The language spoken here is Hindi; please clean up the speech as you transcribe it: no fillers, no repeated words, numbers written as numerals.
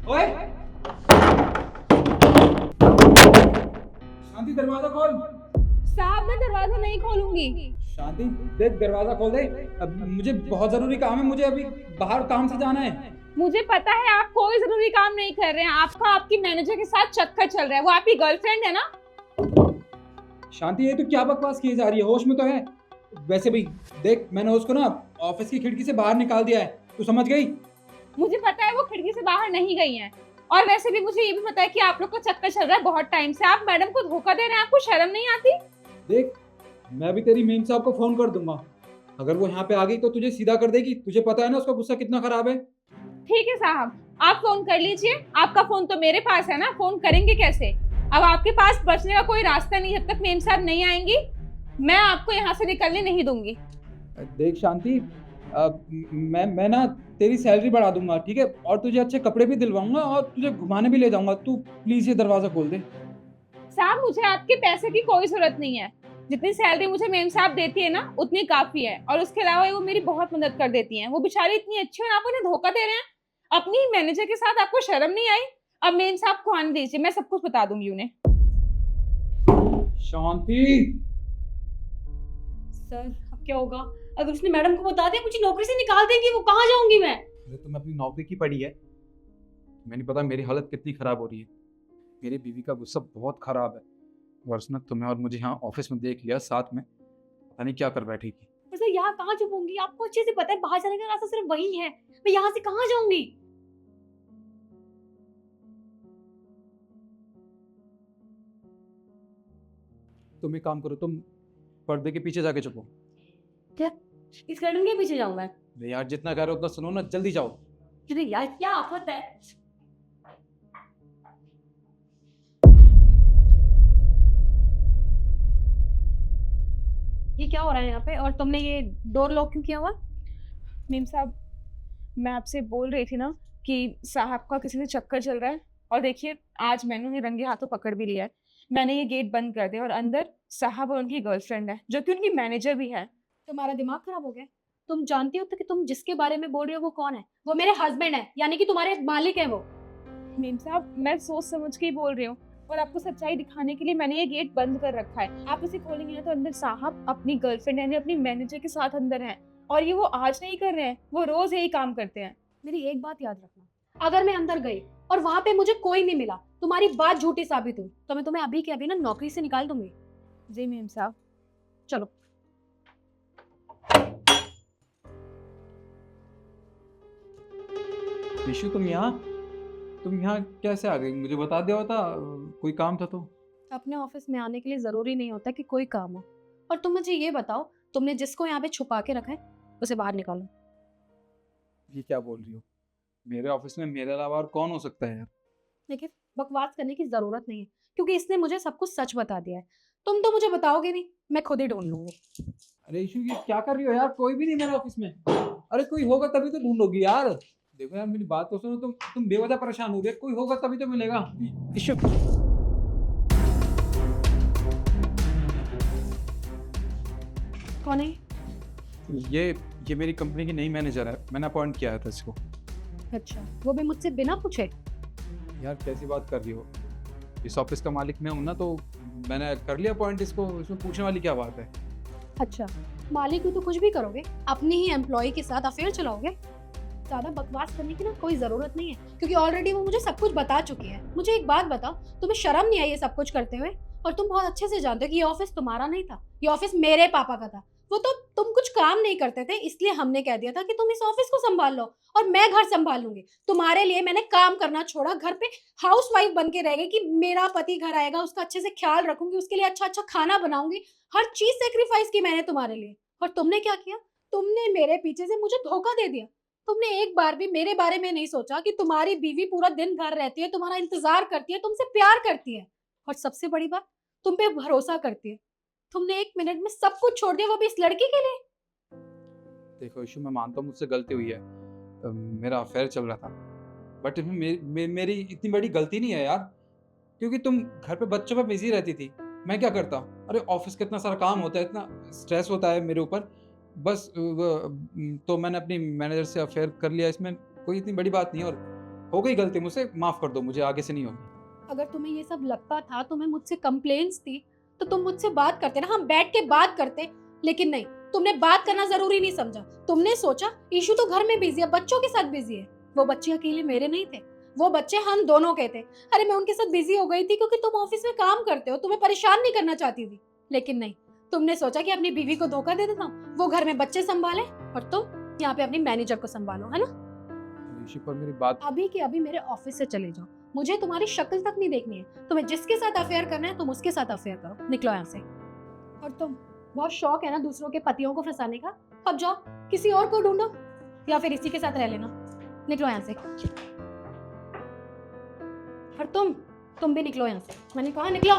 ओए शांति, दरवाजा खोल। साहब मैं दरवाजा नहीं खोलूंगी। शांति देख, दरवाजा खोल दे। अब मुझे बहुत जरूरी काम है, मुझे अभी बाहर काम से जाना है। मुझे पता है आप कोई जरूरी काम नहीं कर रहे हैं, आपका आपकी मैनेजर के साथ चक्कर चल रहा है। वो आपकी गर्लफ्रेंड है ना? शांति ये तो क्या बकवास की जा रही है, होश में तो है? वैसे भी देख, मैंने उसको ना ऑफिस की खिड़की से बाहर निकाल दिया है, तू समझ गई? मुझे पता है वो खिड़की से बाहर नहीं गई हैं। और वैसे भी मुझे ये भी पता है कि आप लोग का चक्कर चल रहा है बहुत टाइम से। आप मैडम को धोखा दे रहे हैं, आपको शर्म नहीं आती? देख, मैं भी तेरी मेम साहब को फोन कर दूंगा। अगर वो यहाँ पे आ गई तो तुझे सीधा कर देगी। तुझे पता है ना उसका गुस्सा कितना खराब है। ठीक है साहब, आप फोन कर लीजिए। आपका फोन तो मेरे पास है ना, फोन करेंगे कैसे? अब आपके पास बचने का कोई रास्ता नहीं। जब तक मेम साहब नहीं आएंगी मैं आपको यहाँ से निकलने नहीं दूंगी। देख शांति, मैं ना तेरी सैलरी बढ़ा दूंगा, ठीक है? और तुझे अच्छे कपड़े भी दिलवाऊंगा और तुझे घुमाने भी ले जाऊंगा। तू प्लीज ये दरवाजा खोल दे। साहब मुझे आपके पैसे की कोई जरूरत नहीं है। जितनी सैलरी मुझे मेम साहब देती है ना उतनी काफी है। और उसके अलावा वो मेरी बहुत मदद कर देती हैं। वो बेचारी इतनी अच्छी है और आप उन्हें धोखा दे रहे हैं अपनी मैनेजर के साथ। आपको शर्म नहीं आई? अब मेम साहब को आने दीजिए, मैं सब कुछ बता दूंगी उन्हें। शांति, सर अब क्या होगा? अगर उसने मैडम को बता दिया मुझे नौकरी से निकाल देंगी, वो कहाँ जाऊंगी मैं? अरे तुम अपनी नौकरी की पड़ी है, मैंने पता मेरी हालत कितनी खराब हो रही है। मेरी बीवी का गुस्सा बहुत खराब है और उसने तुम्हें और मुझे यहाँ ऑफिस में देख लिया साथ में, पता नहीं क्या कर बैठेगी। पर सर यहाँ कहाँ छुपूंगी? आपको अच्छे से पता है बाहर जाने का रास्ता सिर्फ वही है। मैं यहाँ से कहाँ जाऊंगी? तुम एक काम करो, तुम पर्दे के पीछे जाके छुपो। क्या इस कर्टन के पीछे जाऊं मैं? अरे यार, जितना कह रहे हो उतना सुनो ना, जल्दी जाओ। अरे यार क्या आफत है। ये क्या हो रहा है यहाँ पे? और तुमने ये डोर लॉक क्यों किया हुआ? मेम साहब मैं आपसे बोल रही थी ना कि साहब का किसी से चक्कर चल रहा है। और देखिए आज मैंने उन्हें रंगे हाथों पकड़ भी लिया है। मैंने ये गेट बंद कर दिया और अंदर साहब और उनकी गर्लफ्रेंड है जो कि उनकी मैनेजर भी है। तुम्हारा दिमाग खराब हो गया? तुम जानती हो तो कि तुम जिसके बारे में बोल रही हो वो कौन है? वो मेरे हस्बैंड है, यानी कि तुम्हारे मालिक है वो। मेम साहब मैं सोच समझ के ही बोल रही हूँ और आपको सच्चाई दिखाने के लिए मैंने ये गेट बंद कर रखा है। आप इसे खोलेंगे ना तो अंदर साहब अपनी गर्लफ्रेंड यानी अपनी मैनेजर के साथ अंदर हैं। और ये वो आज नहीं कर रहे हैं, वो रोज यही काम करते हैं। मेरी एक बात याद रखना, अगर मैं अंदर गई और वहां पे मुझे कोई नहीं मिला, तुम्हारी बात झूठी साबित हुई, तो मैं तुम्हें अभी के अभी ना नौकरी से निकाल दूंगी। जी मेम साहब। चलो। विशु, तुम यहाँ कैसे आ गई? मुझे बता दिया होता, कोई काम था तो। अपने ऑफिस में आने के लिए जरूरी नहीं होता कि कोई काम हो। और तुम मुझे ये बताओ, तुमने जिसको यहाँ पे छुपा के रखा है उसे बाहर निकालो। ये क्या बोल रही हो? मेरे ऑफिस में मेरे अलावा और कौन हो सकता है यार? देखिए बकवास करने की जरूरत नहीं है, क्योंकि इसने मुझे सब कुछ सच बता दिया है। तुम तो मुझे बताओगे नहीं, मैं खुद ही ढूंढ लूंगी। अरे इशू, ये क्या कर रही हो यार? कोई भी नहीं मेरे ऑफिस में। अरे कोई होगा तभी तो ढूंढोगी यार। देखो यार, मेरी बात तो सुनो। तुम बेवजह परेशान हो गए। कोई होगा तभी तो मिलेगा। इशू, कौन है? ये मेरी कंपनी की नई मैनेजर है, मैंने अपॉइंट किया था इसको। अच्छा, वो भी मुझसे बिना पूछे? यार कैसी बात कर रही हो? इस ऑफिस का मालिक मैं हूं ना, तो मैंने कर लिया अपॉइंट इसको। इसमें पूछने वाली क्या बात है? अच्छा, मालिक हो तो कुछ भी करोगे? अपनी ही एम्प्लॉय के साथ अफेयर चलाओगे? ज्यादा बकवास करने की ना कोई जरूरत नहीं है, क्योंकि ऑलरेडी वो मुझे सब कुछ बता चुकी है। मुझे एक बात बताओ, तुम्हें शर्म नहीं आई ये सब कुछ करते हुए? और तुम बहुत अच्छे से जानते हो कि ये ऑफिस तुम्हारा नहीं था, ये ऑफिस मेरे पापा का था। वो तो तुम कुछ काम नहीं करते थे, इसलिए हमने कह दिया था कि तुम इस ऑफिस को संभाल लो और मैं घर संभाल लूंगी। तुम्हारे लिए मैंने काम करना छोड़ा, घर पे हाउस वाइफ बन के रह गई कि मेरा पति घर आएगा उसका अच्छे से ख्याल रखूंगी, उसके लिए अच्छा अच्छा खाना बनाऊंगी। हर चीज सेक्रीफाइस की मैंने तुम्हारे लिए। और तुमने क्या किया? तुमने मेरे पीछे से मुझे धोखा दे दिया। तुमने एक बार भी मेरे बारे में नहीं सोचा कि तुम्हारी बीवी पूरा दिन घर रहती है, तुम्हारा इंतजार करती है, तुमसे प्यार करती है, और सबसे बड़ी बात तुम पे भरोसा करती है। तुमने एक मिनट में सब कुछ छोड़ दिया, वो भी इस लड़की के लिए। देखो इशू, मैं मानता हूँ मुझसे गलती हुई है। मेरा अफेयर चल रहा था, बट इसमें मेरी इतनी बड़ी गलती नहीं है यार। क्योंकि तुम घर पे बच्चों पे बिजी रहती थी, मैं क्या करता? अरे ऑफिस का इतना सारा काम होता है, इतना स्ट्रेस होता है मेरे ऊपर। बस तो मैंने अपनी मैनेजर से अफेयर कर लिया। इसमें कोई इतनी बड़ी बात नहीं है। और हो गई गलती मुझसे, माफ कर दो मुझे, आगे से नहीं होगी। अगर तुम्हें ये सब लगता था, तुम्हें मुझसे कंप्लेंट्स थी, तो तुम मुझसे बात करते ना, हम बैठ के बात करते। लेकिन नहीं, तुमने बात करना जरूरी नहीं समझा। तुमने सोचा ईशू तो घर में बिजी है, बच्चों के साथ बिजी है। वो बच्चे अकेले मेरे नहीं थे, वो बच्चे हम दोनों के थे। अरे मैं उनके साथ बिजी हो गई थी क्योंकि तुम ऑफिस में काम करते हो, तुम्हें परेशान नहीं करना चाहती थी। लेकिन नहीं, तुमने सोचा कि अपनी बीवी को धोखा दे देता हूँ, वो घर में बच्चे संभाले और तुम यहाँ पे अपनी मैनेजर को संभालो, है ना। ऋषि पर मेरी बात, अभी के अभी मेरे ऑफिस से चले जाओ, मुझे तुम्हारी शक्ल तक नहीं देखनी है। तुम्हें जिसके साथ अफेयर करना है तुम उसके साथ अफेयर करो, निकलो यहाँ से। और तुम, बहुत शौक है ना दूसरों के पतियों को फंसाने का, अब जाओ किसी और को ढूंढो या फिर इसी के साथ रह लेना। निकलो यहाँ से। और तुम भी निकलो यहाँ से, मैंने कहा निकलो।